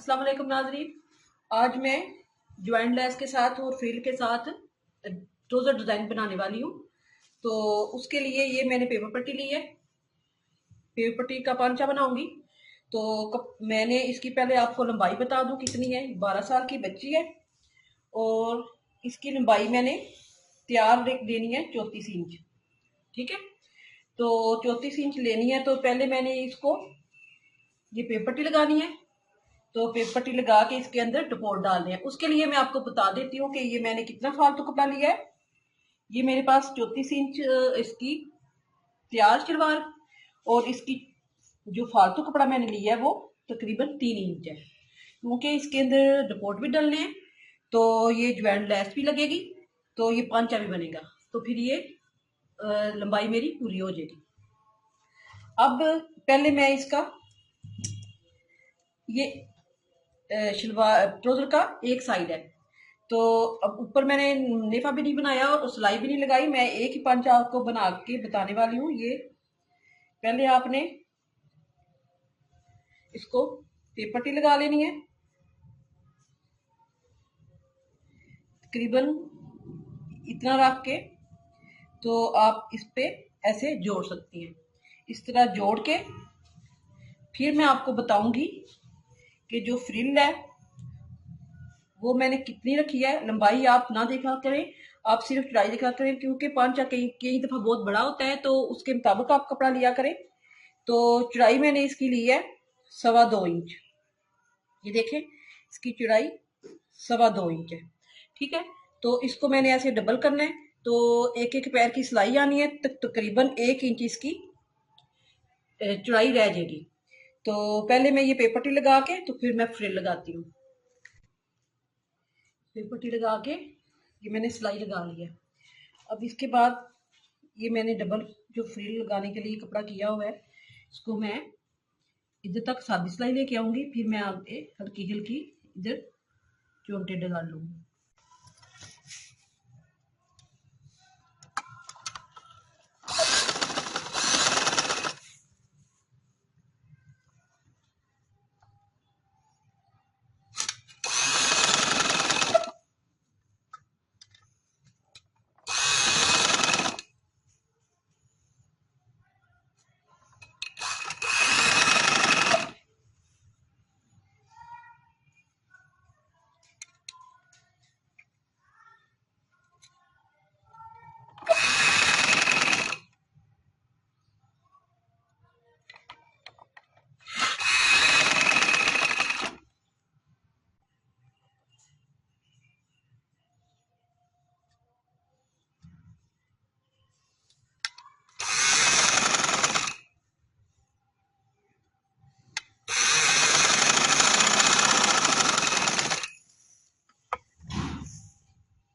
अस्सलाम वालेकुम नाजरीन। आज मैं ज्वाइंट लेस के साथ और फ्रिल के साथ ट्राउजर डिज़ाइन बनाने वाली हूँ। तो उसके लिए ये मैंने पेपर पट्टी ली है। पेपर पट्टी का पांचा बनाऊंगी। तो मैंने इसकी पहले आपको लंबाई बता दूं कितनी है। 12 साल की बच्ची है और इसकी लंबाई मैंने तैयार देनी है 34 इंच। ठीक है, तो 34 इंच लेनी है। तो पहले मैंने इसको ये पेपर पट्टी लगानी है। तो पेपर पट्टी लगा के इसके अंदर डपोर डालने हैं। उसके लिए मैं आपको बता देती हूँ कि ये मैंने कितना फालतू कपड़ा लिया है। ये मेरे पास 34 इंच इसकी तैयार सलवार और इसकी जो फालतू कपड़ा मैंने लिया है वो तकरीबन 3 इंच है, क्योंकि इसके अंदर डपोट भी डालने हैं। तो ये ज्वाइंट लेस भी लगेगी, तो ये पांचा भी बनेगा। तो फिर ये लंबाई मेरी पूरी हो जाएगी। अब पहले मैं इसका ये शलवार ट्राउजर का एक साइड है। तो अब ऊपर मैंने नेफा भी नहीं बनाया और सिलाई भी नहीं लगाई। मैं एक ही पंचा आपको बना के बताने वाली हूँ। ये पहले आपने इसको पेपर पट्टी लगा लेनी है, तकरीबन इतना रख के। तो आप इस पे ऐसे जोड़ सकती हैं। इस तरह जोड़ के फिर मैं आपको बताऊंगी कि जो फ्रिल है वो मैंने कितनी रखी है। लंबाई आप ना देखा करें, आप सिर्फ चौड़ाई देखा करें, क्योंकि पांचा कई कई दफा बहुत बड़ा होता है, तो उसके मुताबिक आप कपड़ा लिया करें। तो चौड़ाई मैंने इसकी ली है 2.25 इंच। ये देखें, इसकी चौड़ाई 2.25 इंच है। ठीक है, तो इसको मैंने ऐसे डबल करना है। तो एक एक पैर की सिलाई आनी है, तकरीबन 1 इंच इसकी चौड़ाई रह जाएगी। तो पहले मैं ये पेपर पट्टी लगा के तो फिर मैं फ्रिल लगाती हूँ। पेपर पट्टी लगा के ये मैंने सिलाई लगा ली है। अब इसके बाद ये मैंने डबल जो फ्रिल लगाने के लिए कपड़ा किया हुआ है, इसको मैं इधर तक सादी सिलाई लेके आऊंगी। फिर मैं आगे हल्की हल्की इधर चोंटे डाल लूंगी।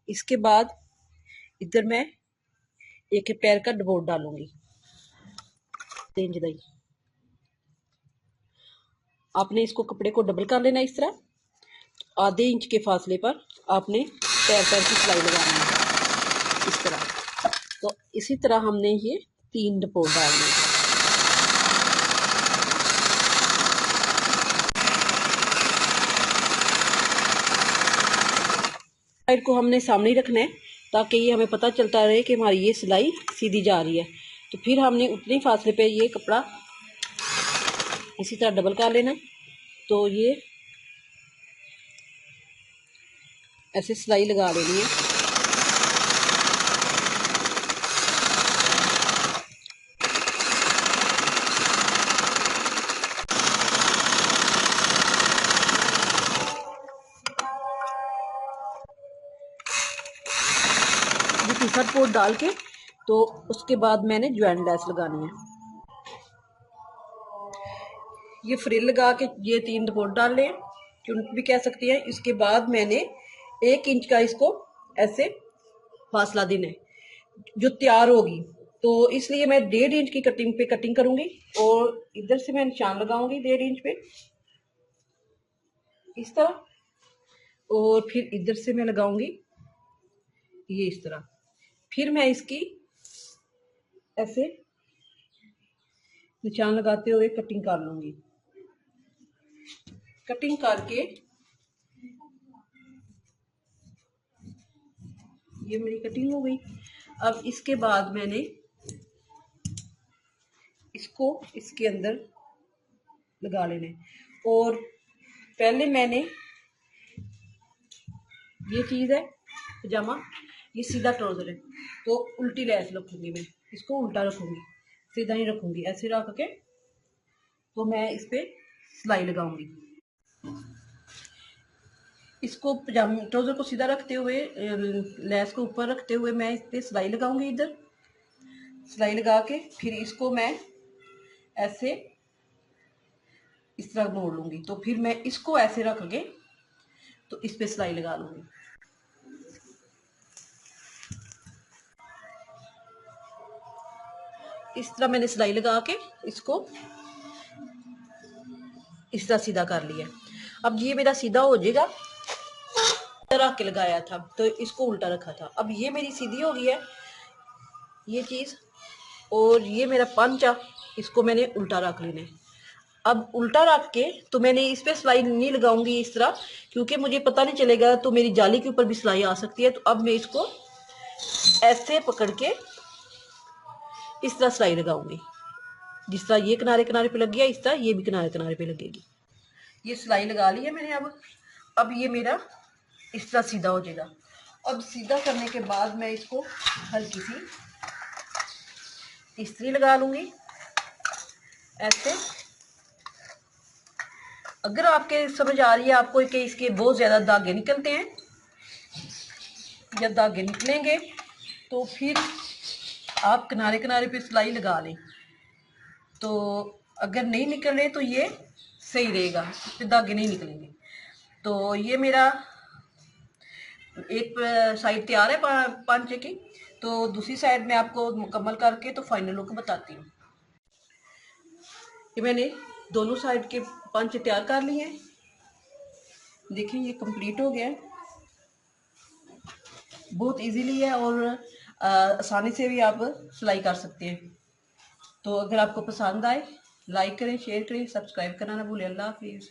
इसके बाद इधर मैं एक पैर का डबोट डालूंगी। 3 इंच। आपने इसको कपड़े को डबल कर लेना इस तरह। आधे इंच के फासले पर आपने पैर पैर की सिलाई लगानी है इस तरह। तो इसी तरह हमने ये 3 डपोट डालने हैं। साइड को हमने सामने ही रखना है, ताकि ये हमें पता चलता रहे कि हमारी ये सिलाई सीधी जा रही है। तो फिर हमने उतने फासले पे ये कपड़ा इसी तरह डबल कर लेना। तो ये ऐसे सिलाई लगा लेनी है। तीसरा पोर्ट डाल के तो उसके बाद मैंने ज्वाइंट लेस लगानी है। ये फ्रिल लगा के ये 3 डपोट डाल लें, चुनट भी कह सकती है। इसके बाद मैंने 1 इंच का इसको ऐसे फासला देना है जो तैयार होगी। तो इसलिए मैं 1.5 इंच की कटिंग पे कटिंग करूंगी और इधर से मैं निशान लगाऊंगी 1.5 इंच पे इस तरह, और फिर इधर से मैं लगाऊंगी ये इस तरह। फिर मैं इसकी ऐसे निशान लगाते हुए कटिंग कर लूंगी। कटिंग करके ये मेरी कटिंग हो गई। अब इसके बाद मैंने इसको इसके अंदर लगा लेने, और पहले मैंने ये चीज़ है पजामा, ये सीधा ट्राउजर है, तो उल्टी लैस रखूंगी मैं, इसको उल्टा रखूंगी, सीधा नहीं रखूंगी। ऐसे रख के तो मैं इस पे सिलाई लगाऊंगी। इसको पजामे ट्राउजर को सीधा रखते हुए लैस को ऊपर रखते हुए मैं इस पे सिलाई लगाऊंगी। इधर सिलाई लगा के फिर इसको मैं ऐसे इस तरह मोड़ लूंगी, तो फिर मैं इसको ऐसे रख के तो इस पे सिलाई लगा लूंगी। इस तरह मैंने सिलाई लगा के इसको इस तरह सीधा कर लिया। अब ये मेरा सीधा हो जाएगा, रख के लगाया था तो इसको उल्टा रखा था। अब ये मेरी सीधी हो गई है ये चीज़, और ये मेरा पंचा इसको मैंने उल्टा रख लेना है। अब उल्टा रख के तो मैंने इस पे सिलाई नहीं लगाऊंगी इस तरह, क्योंकि मुझे पता नहीं चलेगा, तो मेरी जाली के ऊपर भी सिलाई आ सकती है। तो अब मैं इसको ऐसे पकड़ के इस तरह सिलाई लगाऊंगी, जिस तरह ये किनारे किनारे पे लग गया इस तरह ये भी किनारे किनारे पे लगेगी। ये सिलाई लगा ली है मैंने। अब ये मेरा इस तरह सीधा हो जाएगा। अब सीधा करने के बाद मैं इसको हल्की सी इस्त्री लगा लूंगी ऐसे। अगर आपके समझ आ रही है आपको कि इसके बहुत ज़्यादा धागे निकलते हैं या धागे निकलेंगे, तो फिर आप किनारे किनारे पे सिलाई लगा लें। तो अगर नहीं निकले तो ये सही रहेगा, इस पे धागे नहीं निकलेंगे। तो ये मेरा एक साइड तैयार है पांचे की, तो दूसरी साइड में आपको मुकम्मल करके तो फाइनल लुक बताती हूँ। ये मैंने दोनों साइड के पांचे तैयार कर लिए हैं। देखिए ये कंप्लीट हो गया है, बहुत इजीली है और आसानी से भी आप सिलाई कर सकते हैं। तो अगर आपको पसंद आए लाइक करें, शेयर करें, सब्सक्राइब करना ना भूलें। अल्लाह हाफिज़।